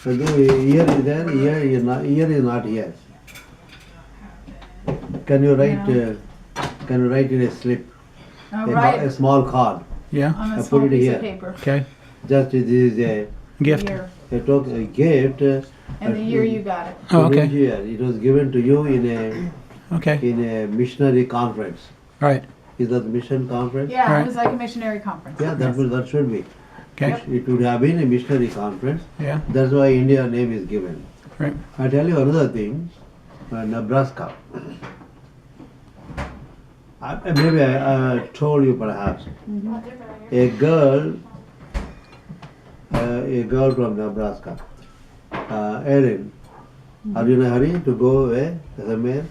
So the ear is there, ear is not here. Can you write? Can you write in a slip? A small card. Yeah. On I a put small it piece here. of paper. Okay. Just this is Gift. Year. a gift. And the year you got it. Oh, okay. Here. It was given to you in Okay. a missionary conference. Right. Is that mission conference? Yeah, Right. it was like a missionary conference. Yeah, that should be. Okay. It would have been a missionary conference. Yeah. That's why India name is given. Right. I tell you another thing. Nebraska. Maybe I told you perhaps. A girl from Nebraska, Erin. Are you in a hurry to go away as a man?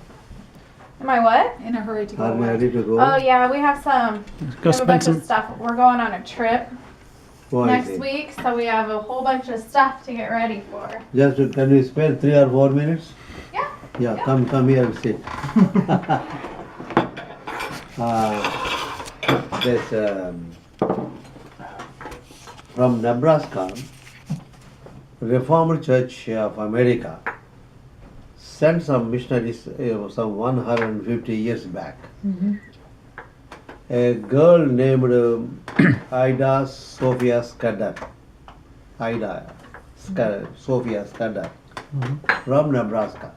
Am I what? In a hurry to go Are you away. ready to go? Oh yeah, we have some. Go We have a spend bunch some. of stuff. We're going on a trip Why next is it? week, so we have a whole bunch of stuff to get ready for. Can you spare 3 or 4 minutes? Yeah. Yeah, come here and sit. This from Nebraska, Reformed Church of America sent some missionaries some 150 years back. A girl named Ida Sophia Scudder. Sophia Scudder from Nebraska.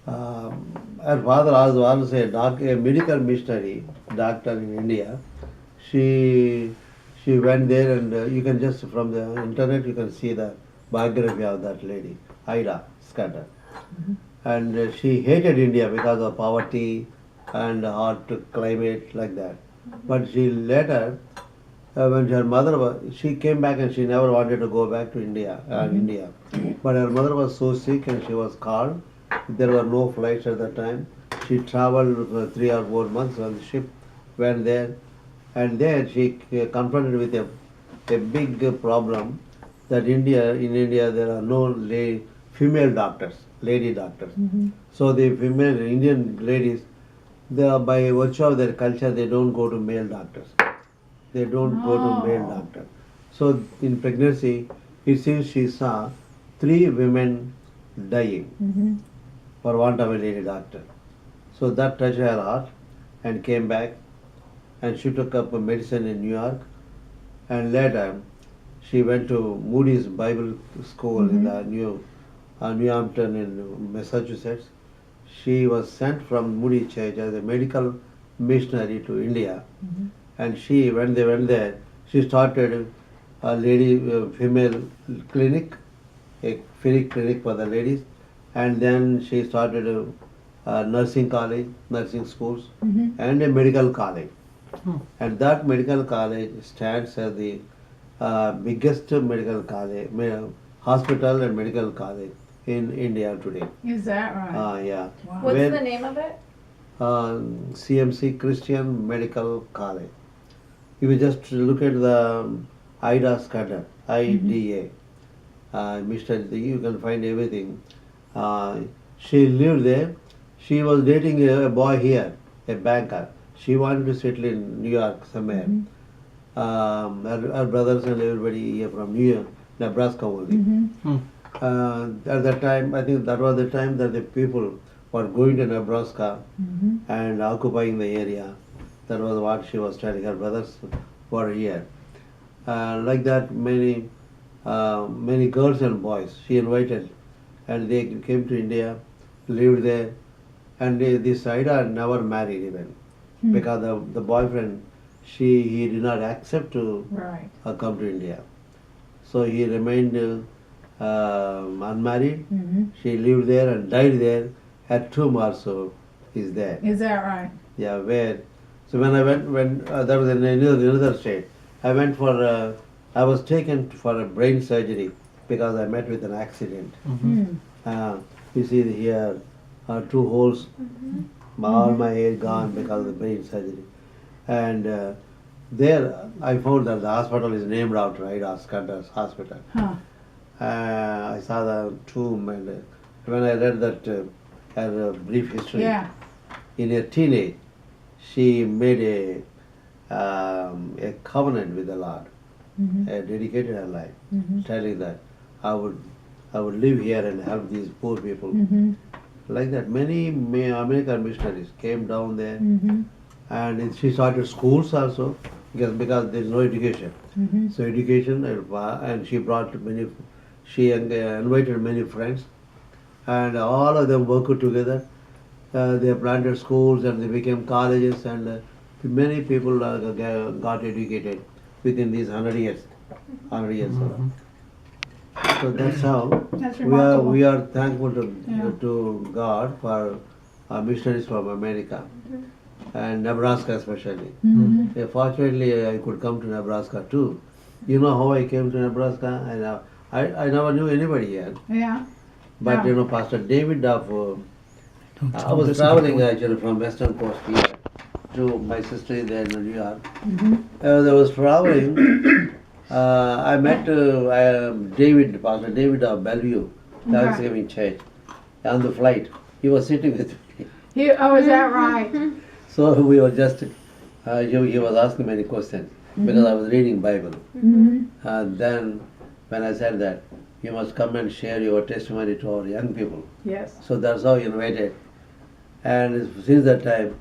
Her father was also a medical missionary, doctor in India. She went there, and you can just from the internet you can see the biography of that lady, Ida Scudder. And she hated India because of poverty and hot climate like that. But she later, when her mother she came back and she never wanted to go back to India. But her mother was so sick and she was called. There were no flights at that time. She traveled for 3 or 4 months on the ship, went there, and there she confronted with a big problem that in India there are no female doctors, lady doctors. So the female Indian ladies, by virtue of their culture, they don't go to male doctors. They don't go to male doctor. So in pregnancy, it seems she saw 3 women dying for want of a lady doctor. So that touched her heart and came back, and she took up medicine in New York, and later she went to Moody's Bible School in the New Hampton in Massachusetts. She was sent from Moody Church as a medical missionary to India, and when they went there, she started a female clinic, a free clinic for the ladies, and then she started a nursing college, nursing schools, and a medical college. And that medical college stands as the biggest medical college, hospital and medical college in India today. Is that right? Yeah. Wow. What's Where- the name of it? CMC Christian Medical College. If you just look at the Ida Scudder, IDA, Mr. You can find everything. She lived there. She was dating a boy here, a banker. She wanted to settle in New York somewhere. Her brothers and everybody here from New York, Nebraska only. At that time, I think that was the time that the people were going to Nebraska and occupying the area. That was what she was telling. Her brothers were here. Like that, many girls and boys she invited, and they came to India, lived there, and this Ida never married even, because the boyfriend, he did not accept to Right. come to India. So he remained unmarried. She lived there and died there. Her tomb also is there. Is that right? Yeah, where? So when I went, that was in another state. I went for, I was taken for a brain surgery because I met with an accident. You see here, 2 holes, all my hair gone because of the brain surgery. And there I found that the hospital is named after Ida Scudder's hospital. Huh. I saw the tomb, and when I read that her brief history, Yeah. in her teenage, she made a covenant with the Lord, dedicated her life, telling that I would live here and help these poor people. Mm-hmm. Like that, many American missionaries came down there, Mm-hmm. and she started schools also because there is no education. Mm-hmm. So education and she brought many, she invited many friends, and all of them worked together. They planted schools and they became colleges, and many people got educated within these 100 years. 100 years. So that's how That's we remarkable. are thankful Yeah. to God for missionaries from America and Nebraska especially. Mm-hmm. Fortunately, I could come to Nebraska too. You know how I came to Nebraska? I never knew anybody here. Yeah. But Yeah. Pastor David Duff, Don't I tell was this traveling about- actually from Western Coast here to my sister is there in New York. Mm-hmm. As I was traveling, I met David, Pastor David of Bellevue, Thanksgiving Church, on the flight. He was sitting with me. Oh, is that right? So we were just, he was asking many questions because I was reading Bible. Mm-hmm. And then when I said that, you must come and share your testimony to our young people. Yes. So that's how he invited. And since that time,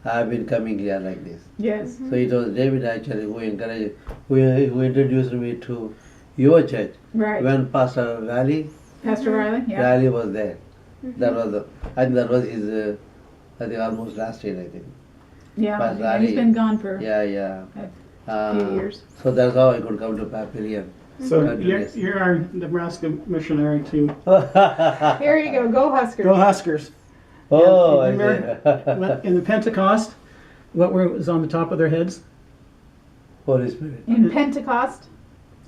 I've been coming here like this. Yes. So it was David actually who encouraged, who introduced me to your church. Right. When Pastor Riley Pastor Riley? Yeah. was there. That was I think that was his, I think almost last year, I think. Yeah. Pastor Yeah, he's Riley. been gone for Yeah. a few years. So that's how I could come to Papillion. So you're our Nebraska missionary too. Here you go. Go Huskers. Go Huskers. Oh, I Remember see. in the Pentecost, what was on the top of their heads? Holy Spirit. In Pentecost.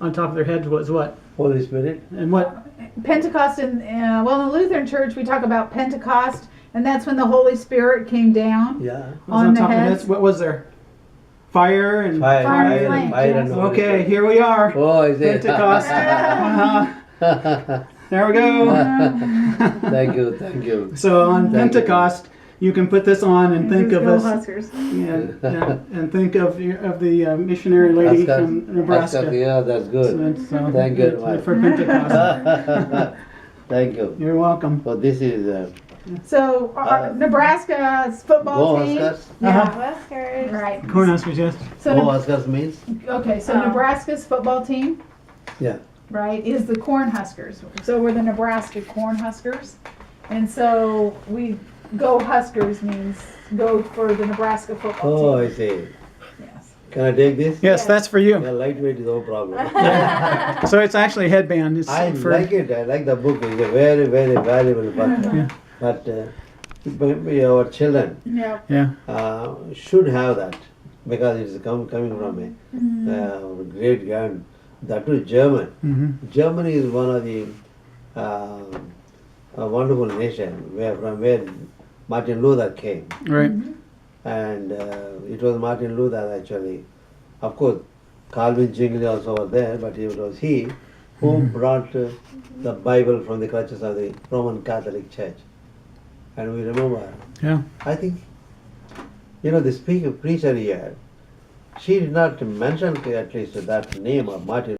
On top of their heads was what? Holy Spirit. And what? Pentecost in in the Lutheran Church we talk about Pentecost, and that's when the Holy Spirit came down. Yeah. Was On on the top of heads? heads? What was there? Fire and Fire, Fire fire, and flame, fire and yes. Holy Okay, Spirit. here we are. Oh, is it? Pentecost. Uh-huh. There we go. Thank you. So on Thank you. Pentecost, you can put this on and think of Go us, Huskers. and think of the missionary lady from Nebraska. Yeah, that's good. So Thank you very much. for Pentecost. Thank you. You're welcome. So this is So Nebraska's football Go team. Huskers. Yeah. Huskers. Right. Cornhuskers, yes. So Go Huskers means? okay, so Oh. Nebraska's football team, Yeah. right, is the Cornhuskers. So we're the Nebraska Cornhuskers. And so we go Huskers means go for the Nebraska football Oh, I team. see. Yes. Can I take this? Yes, that's for you. Yeah, lightweight is no problem. So it's actually a headband. It's I for, like it. I like the book. It's a very, very valuable book. But our children Yeah. Yeah. should have that because it's coming from a great grand. That too German. Mhm. Germany is one of the a wonderful nation from where Martin Luther came, Right. and it was Martin Luther actually. Of course, Calvin Zwingli also was there, but it was he who brought the Bible from the clutches of the Roman Catholic Church. And we remember, Yeah. I think, the preacher here, she did not mention at least that name of Martin